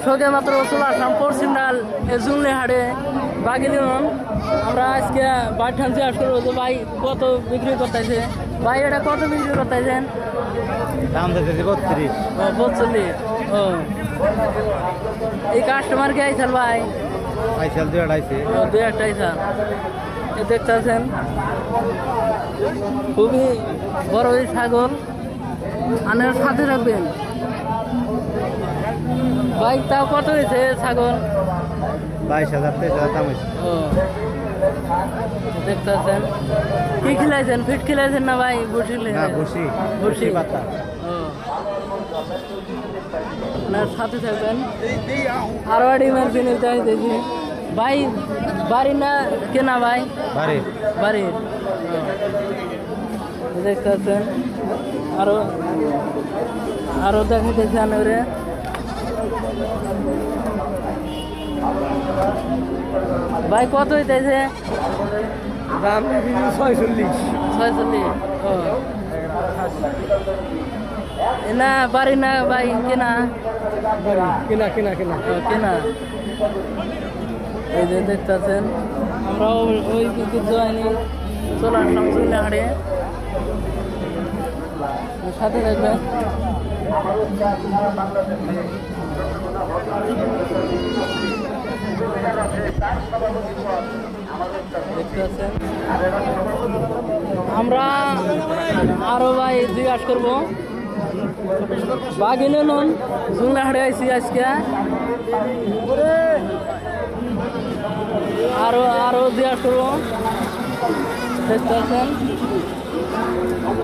শোকে মাত্র চলে আসলাম পশ্চিম ডাল জুমলে হাটে বাকি দিন আমরা আজকে বাড়িখান জিজ্ঞাসা করবো যে ভাই কত বিক্রি করতেছে ভাই এটা কত বিক্রি করতেছেন দাম দিতেছে 32 42 ও এই কাস্টমার কে আইসাল ভাই আইসাল 2.5 দুই একটা আইসাল এ দেখতেছেন খুবই বড় এই ছাগল আনার সাথে রাখবেন ভাই তাও কত হয়েছে ছাগল 22,000 23,000 দাম হয়েছে ও দেখতেছেন কি খিলাইছেন ফিট খিলাইছেন না ভাই বসি না বসি পাতা ও না সাথে থাকবেন আরো ডিমের কিনে চাইতেছি ভাই বাড়ি না কেনা ভাই বাড়ির দেখতেছেন আরো আরো দেখাইতেছি আনরে ভাই কত হইতেছে দাম 46 ও না বাড়ি না ভাই কেনা কেনা এই যে দেখতেছেন আমরা ওই কিছু হয়নি চলে আসলাম চলে হাড়ে সাথে দেখবেন দেখতেছেন আমরা আরো ভাই জিজ্ঞাসা করবো বাগিনে নুন জুংলা হাড়ে আইসি আজকে আরো জিজ্ঞাসা করবো দেখতেছেন